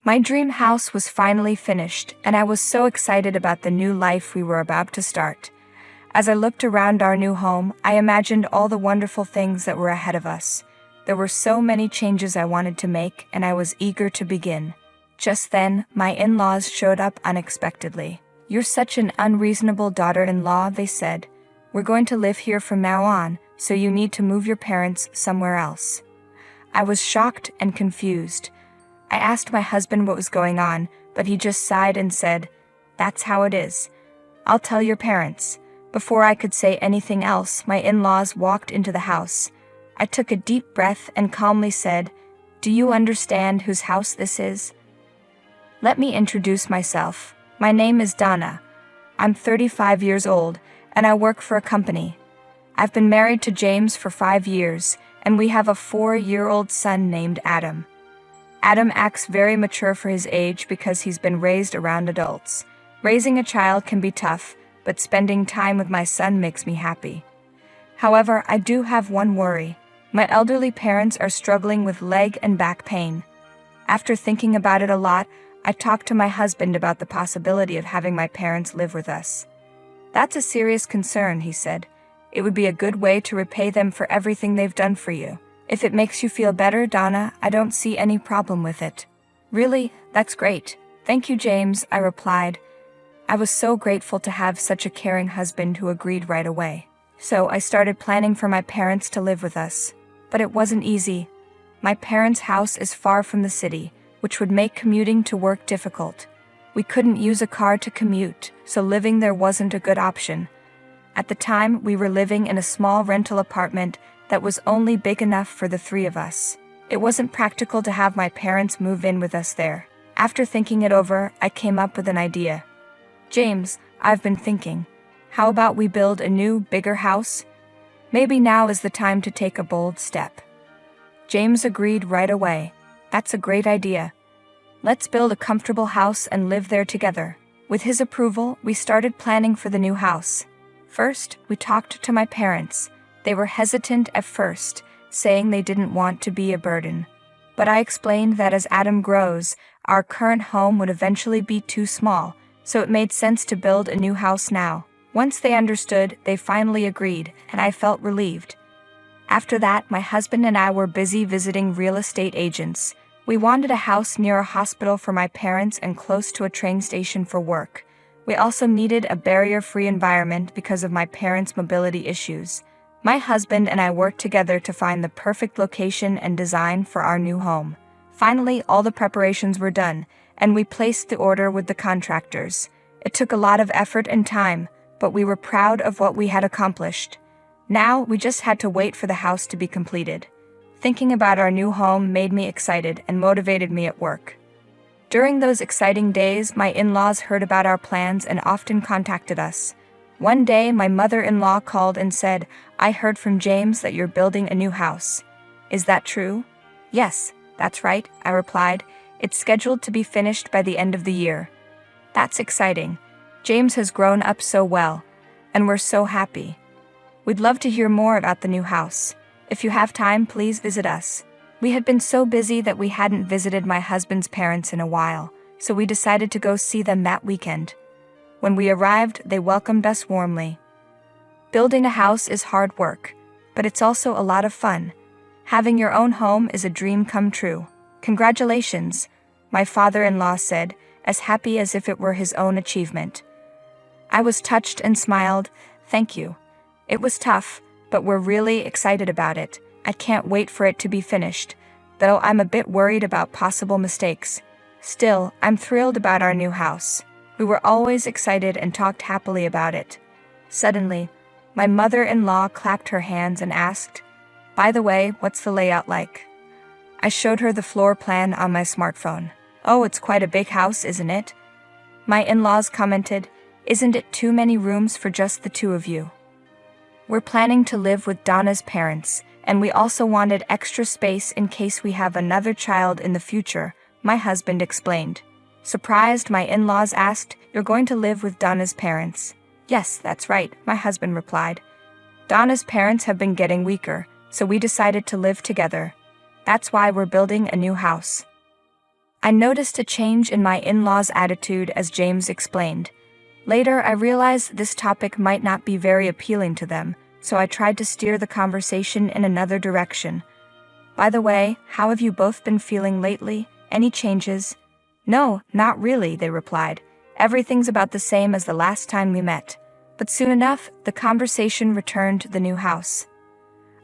My dream house was finally finished, and I was so excited about the new life we were about to start. As I looked around our new home, I imagined all the wonderful things that were ahead of us. There were so many changes I wanted to make, and I was eager to begin. Just then, my in-laws showed up unexpectedly. "You're such an unreasonable daughter-in-law," they said. "We're going to live here from now on, so you need to move your parents somewhere else." I was shocked and confused. I asked my husband what was going on, but he just sighed and said, "That's how it is. I'll tell your parents." Before I could say anything else, my in-laws walked into the house. I took a deep breath and calmly said, "Do you understand whose house this is?" "Let me introduce myself. My name is Donna. I'm 35 years old, and I work for a company. I've been married to James for 5 years, and we have a 4-year-old son named Adam. Adam acts very mature for his age because he's been raised around adults. Raising a child can be tough, but spending time with my son makes me happy. However, I do have one worry. My elderly parents are struggling with leg and back pain. After thinking about it a lot, I talked to my husband about the possibility of having my parents live with us. "That's a serious concern," he said. "It would be a good way to repay them for everything they've done for you. If it makes you feel better, Donna, I don't see any problem with it." "Really? That's great. Thank you, James," I replied. I was so grateful to have such a caring husband who agreed right away. So I started planning for my parents to live with us. But it wasn't easy. My parents' house is far from the city, which would make commuting to work difficult. We couldn't use a car to commute, so living there wasn't a good option. At the time, we were living in a small rental apartment that was only big enough for the 3 of us. It wasn't practical to have my parents move in with us there. After thinking it over, I came up with an idea. "James, I've been thinking. How about we build a new, bigger house? Maybe now is the time to take a bold step." James agreed right away. "That's a great idea. Let's build a comfortable house and live there together." With his approval, we started planning for the new house. First, we talked to my parents. They were hesitant at first, saying they didn't want to be a burden. But I explained that as Adam grows, our current home would eventually be too small, so it made sense to build a new house now. Once they understood, they finally agreed, and I felt relieved. After that, my husband and I were busy visiting real estate agents. We wanted a house near a hospital for my parents and close to a train station for work. We also needed a barrier-free environment because of my parents' mobility issues. My husband and I worked together to find the perfect location and design for our new home. Finally, all the preparations were done, and we placed the order with the contractors. It took a lot of effort and time, but we were proud of what we had accomplished. Now, we just had to wait for the house to be completed. Thinking about our new home made me excited and motivated me at work. During those exciting days, my in-laws heard about our plans and often contacted us. One day, my mother-in-law called and said, "I heard from James that you're building a new house. Is that true?" "Yes, that's right," I replied. "It's scheduled to be finished by the end of the year." "That's exciting. James has grown up so well, and we're so happy. We'd love to hear more about the new house. If you have time, please visit us." We had been so busy that we hadn't visited my husband's parents in a while, so we decided to go see them that weekend. When we arrived, they welcomed us warmly. Building a house is hard work, but it's also a lot of fun. Having your own home is a dream come true. "Congratulations," my father-in-law said, as happy as if it were his own achievement. I was touched and smiled. "Thank you. It was tough, but we're really excited about it. I can't wait for it to be finished, though I'm a bit worried about possible mistakes. Still, I'm thrilled about our new house." We were always excited and talked happily about it. Suddenly, my mother-in-law clapped her hands and asked, "By the way, what's the layout like?" I showed her the floor plan on my smartphone. "Oh, it's quite a big house, isn't it?" My in-laws commented, "Isn't it too many rooms for just the 2 of you?" We're planning to live with Donna's parents, and we also wanted extra space in case we have another child in the future, my husband explained. Surprised, my in-laws asked, "You're going to live with Donna's parents?" "Yes, that's right," my husband replied. "Donna's parents have been getting weaker, so we decided to live together. That's why we're building a new house." I noticed a change in my in-laws' attitude as James explained. Later, I realized this topic might not be very appealing to them, so I tried to steer the conversation in another direction. By the way, how have you both been feeling lately? Any changes? No, not really, they replied. Everything's about the same as the last time we met. But soon enough, the conversation returned to the new house.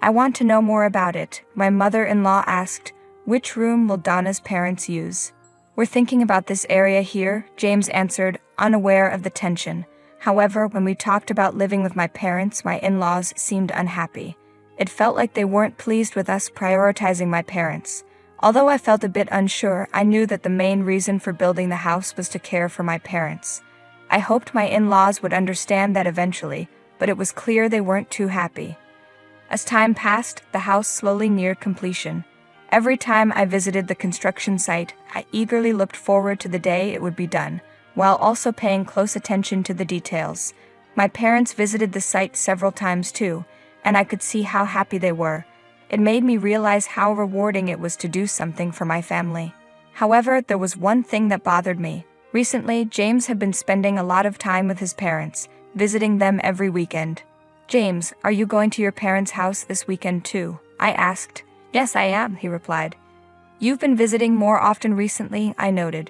I want to know more about it, my mother-in-law asked. Which room will Donna's parents use? We're thinking about this area here, James answered, unaware of the tension. However, when we talked about living with my parents, my in-laws seemed unhappy. It felt like they weren't pleased with us prioritizing my parents. Although I felt a bit unsure, I knew that the main reason for building the house was to care for my parents. I hoped my in-laws would understand that eventually, but it was clear they weren't too happy. As time passed, the house slowly neared completion. Every time I visited the construction site, I eagerly looked forward to the day it would be done, while also paying close attention to the details. My parents visited the site several times too, and I could see how happy they were. It made me realize how rewarding it was to do something for my family. However, there was one thing that bothered me. Recently, James had been spending a lot of time with his parents, visiting them every weekend. James, are you going to your parents' house this weekend too? I asked. Yes, I am, he replied. You've been visiting more often recently, I noted.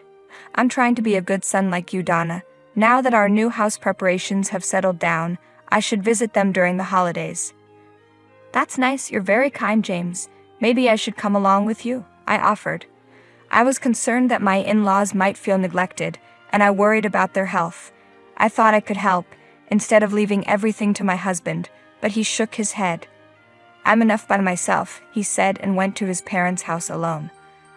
I'm trying to be a good son like you, Donna. Now that our new house preparations have settled down, I should visit them during the holidays. That's nice, you're very kind, James. Maybe I should come along with you, I offered. I was concerned that my in-laws might feel neglected, and I worried about their health. I thought I could help, instead of leaving everything to my husband, but he shook his head. I'm enough by myself, he said, and went to his parents' house alone.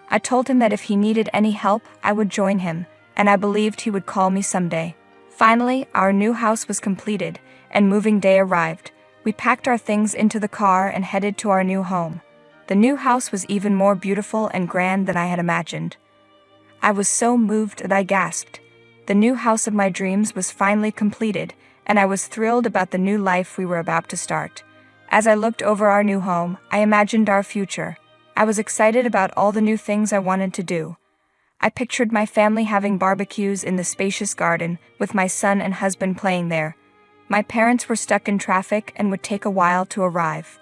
I told him that if he needed any help, I would join him, and I believed he would call me someday. Finally, our new house was completed, and moving day arrived. We packed our things into the car and headed to our new home. The new house was even more beautiful and grand than I had imagined. I was so moved that I gasped. The new house of my dreams was finally completed, and I was thrilled about the new life we were about to start. As I looked over our new home, I imagined our future. I was excited about all the new things I wanted to do. I pictured my family having barbecues in the spacious garden, with my son and husband playing there. My parents were stuck in traffic and would take a while to arrive.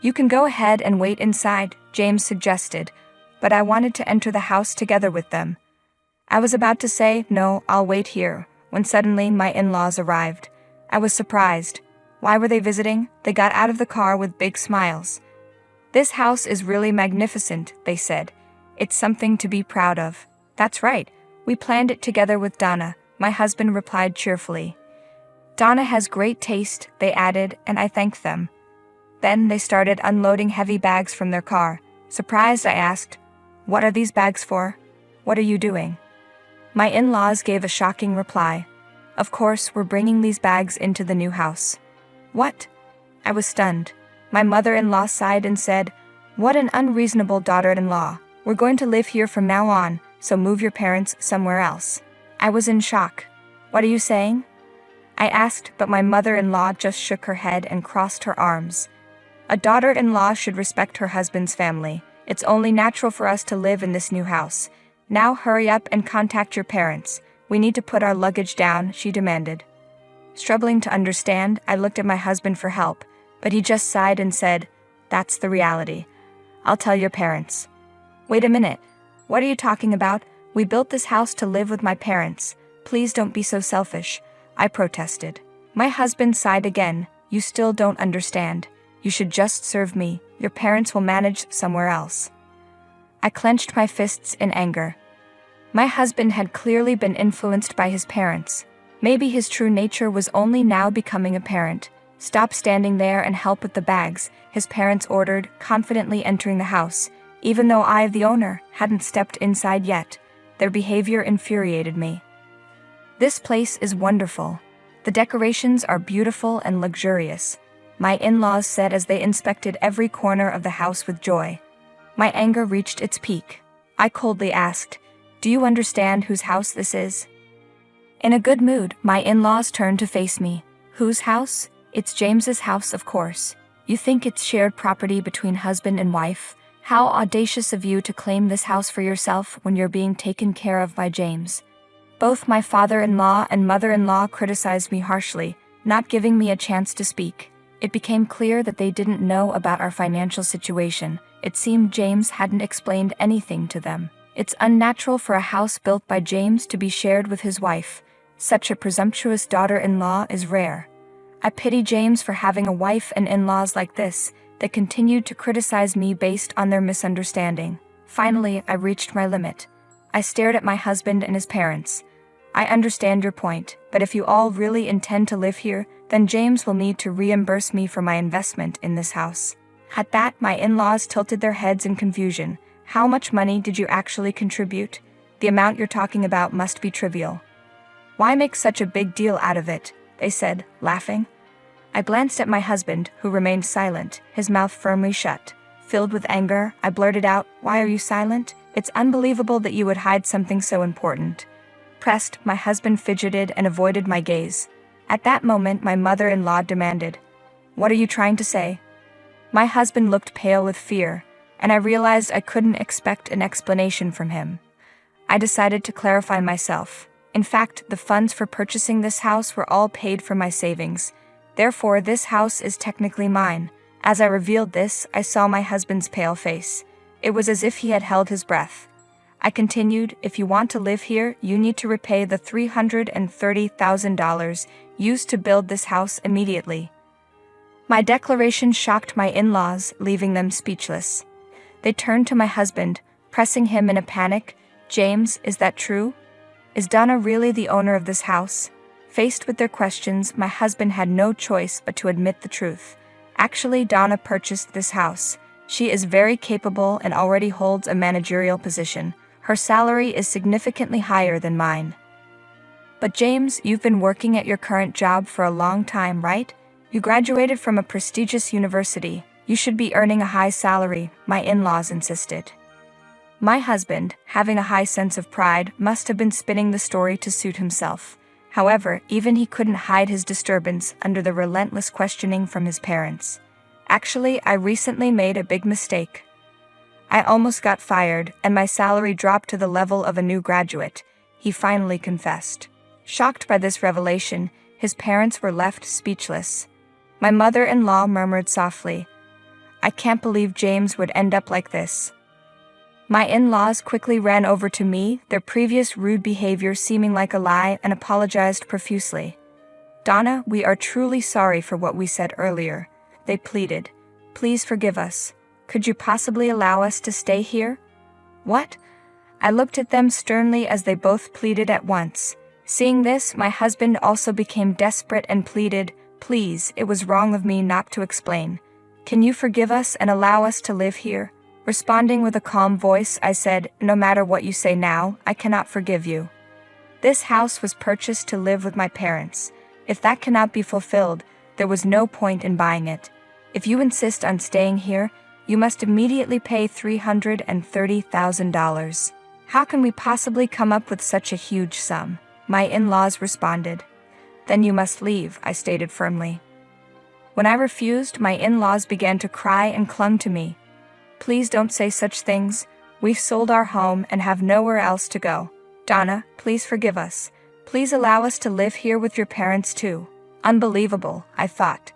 You can go ahead and wait inside, James suggested, but I wanted to enter the house together with them. I was about to say, no, I'll wait here, when suddenly my in-laws arrived. I was surprised. Why were they visiting? They got out of the car with big smiles. This house is really magnificent, they said. It's something to be proud of. That's right. We planned it together with Donna, my husband replied cheerfully. Donna has great taste, they added, and I thanked them. Then they started unloading heavy bags from their car. Surprised, I asked, "What are these bags for? What are you doing?" My in-laws gave a shocking reply. Of course, we're bringing these bags into the new house. What? I was stunned. My mother-in-law sighed and said, "What an unreasonable daughter-in-law. We're going to live here from now on, so move your parents somewhere else." I was in shock. What are you saying? I asked, but my mother-in-law just shook her head and crossed her arms. A daughter-in-law should respect her husband's family. It's only natural for us to live in this new house. Now hurry up and contact your parents. We need to put our luggage down, she demanded. Struggling to understand, I looked at my husband for help, but he just sighed and said, "That's the reality. I'll tell your parents." Wait a minute. What are you talking about? We built this house to live with my parents. Please don't be so selfish, I protested. My husband sighed again. You still don't understand. You should just serve me. Your parents will manage somewhere else. I clenched my fists in anger. My husband had clearly been influenced by his parents. Maybe his true nature was only now becoming apparent. "Stop standing there and help with the bags," his parents ordered, confidently entering the house, even though I, the owner, hadn't stepped inside yet. Their behavior infuriated me. This place is wonderful. The decorations are beautiful and luxurious, my in-laws said as they inspected every corner of the house with joy. My anger reached its peak. I coldly asked, "Do you understand whose house this is?" In a good mood, my in-laws turned to face me. "Whose house? It's James's house, of course. You think it's shared property between husband and wife?" How audacious of you to claim this house for yourself when you're being taken care of by James. Both my father-in-law and mother-in-law criticized me harshly, not giving me a chance to speak. It became clear that they didn't know about our financial situation. It seemed James hadn't explained anything to them. It's unnatural for a house built by James to be shared with his wife. Such a presumptuous daughter-in-law is rare. I pity James for having a wife and in-laws like this that continued to criticize me based on their misunderstanding. Finally, I reached my limit. I stared at my husband and his parents. I understand your point, but if you all really intend to live here, then James will need to reimburse me for my investment in this house. At that, my in-laws tilted their heads in confusion. How much money did you actually contribute? The amount you're talking about must be trivial. Why make such a big deal out of it? They said, laughing. I glanced at my husband, who remained silent, his mouth firmly shut. Filled with anger, I blurted out, "Why are you silent? It's unbelievable that you would hide something so important." Pressed, my husband fidgeted and avoided my gaze. At that moment, my mother-in-law demanded, "What are you trying to say?" My husband looked pale with fear, and I realized I couldn't expect an explanation from him. I decided to clarify myself. In fact, the funds for purchasing this house were all paid from my savings. Therefore, this house is technically mine. As I revealed this, I saw my husband's pale face. It was as if he had held his breath. I continued, "If you want to live here, you need to repay the $330,000 used to build this house immediately." My declaration shocked my in-laws, leaving them speechless. They turned to my husband, pressing him in a panic. "James, is that true? Is Donna really the owner of this house?" Faced with their questions, my husband had no choice but to admit the truth. Actually, Donna purchased this house. She is very capable and already holds a managerial position. Her salary is significantly higher than mine. But James, you've been working at your current job for a long time, right? You graduated from a prestigious university. You should be earning a high salary, my in-laws insisted. My husband, having a high sense of pride, must have been spinning the story to suit himself. However, even he couldn't hide his disturbance under the relentless questioning from his parents. "Actually, I recently made a big mistake. I almost got fired, and my salary dropped to the level of a new graduate," he finally confessed. Shocked by this revelation, his parents were left speechless. My mother-in-law murmured softly, "I can't believe James would end up like this." My in-laws quickly ran over to me, their previous rude behavior seeming like a lie, and apologized profusely. "Donna, we are truly sorry for what we said earlier," they pleaded. "Please forgive us. Could you possibly allow us to stay here?" "What?" I looked at them sternly as they both pleaded at once. Seeing this, my husband also became desperate and pleaded, "Please, it was wrong of me not to explain. Can you forgive us and allow us to live here?" Responding with a calm voice, I said, "No matter what you say now, I cannot forgive you. This house was purchased to live with my parents. If that cannot be fulfilled, there was no point in buying it. If you insist on staying here, you must immediately pay $330,000. How can we possibly come up with such a huge sum?" My in-laws responded. "Then you must leave," I stated firmly. When I refused, my in-laws began to cry and clung to me. "Please don't say such things. We've sold our home and have nowhere else to go. Donna, please forgive us. Please allow us to live here with your parents too." Unbelievable, I thought.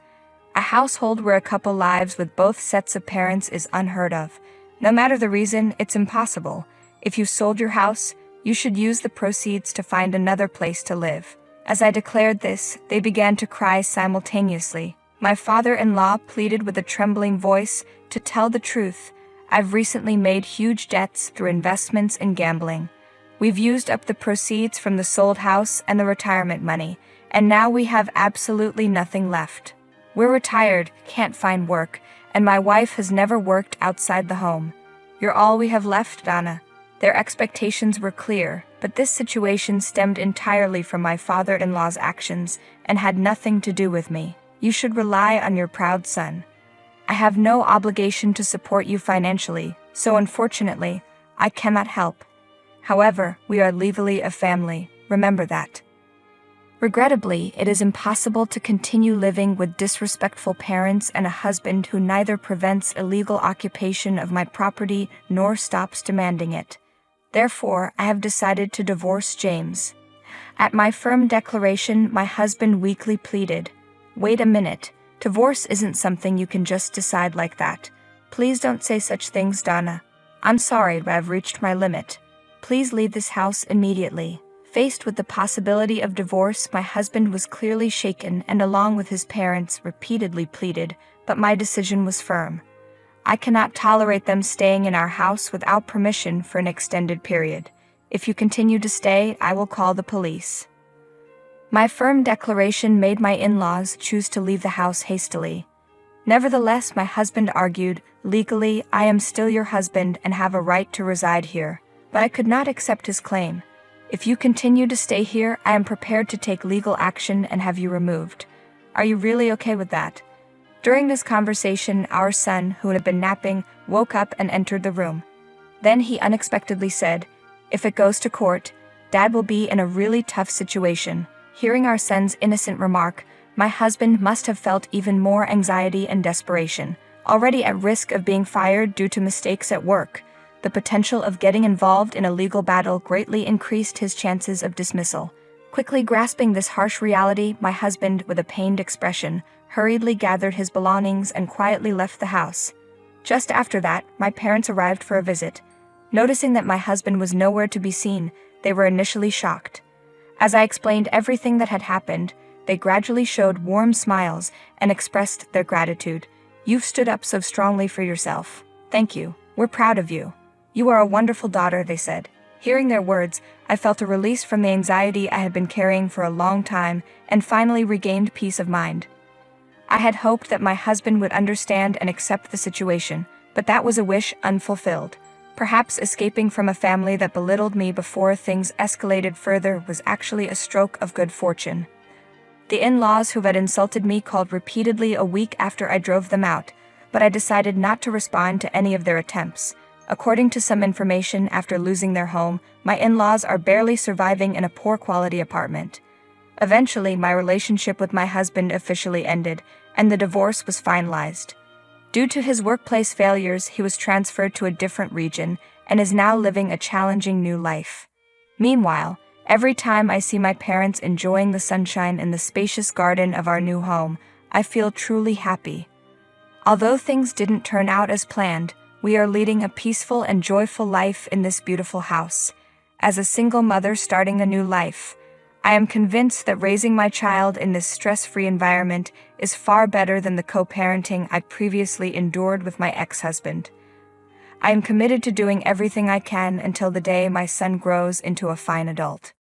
A household where a couple lives with both sets of parents is unheard of. No matter the reason, it's impossible. If you sold your house, you should use the proceeds to find another place to live. As I declared this, they began to cry simultaneously. My father-in-law pleaded with a trembling voice, "To tell the truth, I've recently made huge debts through investments and gambling. We've used up the proceeds from the sold house and the retirement money, and now we have absolutely nothing left. We're retired, can't find work, and my wife has never worked outside the home. You're all we have left, Donna." Their expectations were clear, but this situation stemmed entirely from my father-in-law's actions and had nothing to do with me. "You should rely on your proud son. I have no obligation to support you financially, so unfortunately, I cannot help. However, we are legally a family, remember that." Regrettably, it is impossible to continue living with disrespectful parents and a husband who neither prevents illegal occupation of my property nor stops demanding it. Therefore, I have decided to divorce James. At my firm declaration, my husband weakly pleaded, "Wait a minute. Divorce isn't something you can just decide like that. Please don't say such things, Donna. I'm sorry, but I've reached my limit. Please leave this house immediately." Faced with the possibility of divorce, my husband was clearly shaken and, along with his parents, repeatedly pleaded, but my decision was firm. I cannot tolerate them staying in our house without permission for an extended period. If you continue to stay, I will call the police. My firm declaration made my in-laws choose to leave the house hastily. Nevertheless, my husband argued, "Legally, I am still your husband and have a right to reside here." But I could not accept his claim. "If you continue to stay here, I am prepared to take legal action and have you removed. Are you really okay with that?" During this conversation, our son, who had been napping, woke up and entered the room. Then he unexpectedly said, "If it goes to court, Dad will be in a really tough situation." Hearing our son's innocent remark, my husband must have felt even more anxiety and desperation. Already at risk of being fired due to mistakes at work, the potential of getting involved in a legal battle greatly increased his chances of dismissal. Quickly grasping this harsh reality, my husband, with a pained expression, hurriedly gathered his belongings and quietly left the house. Just after that, my parents arrived for a visit. Noticing that my husband was nowhere to be seen, they were initially shocked. As I explained everything that had happened, they gradually showed warm smiles and expressed their gratitude. "You've stood up so strongly for yourself. Thank you. We're proud of you. You are a wonderful daughter," they said. Hearing their words, I felt a release from the anxiety I had been carrying for a long time and finally regained peace of mind. I had hoped that my husband would understand and accept the situation, but that was a wish unfulfilled. Perhaps escaping from a family that belittled me before things escalated further was actually a stroke of good fortune. The in-laws who had insulted me called repeatedly a week after I drove them out, but I decided not to respond to any of their attempts. According to some information, after losing their home, my in-laws are barely surviving in a poor quality apartment. Eventually, my relationship with my husband officially ended, and the divorce was finalized. Due to his workplace failures, he was transferred to a different region and is now living a challenging new life. Meanwhile, every time I see my parents enjoying the sunshine in the spacious garden of our new home, I feel truly happy. Although things didn't turn out as planned, we are leading a peaceful and joyful life in this beautiful house. As a single mother starting a new life, I am convinced that raising my child in this stress-free environment is far better than the co-parenting I previously endured with my ex-husband. I am committed to doing everything I can until the day my son grows into a fine adult.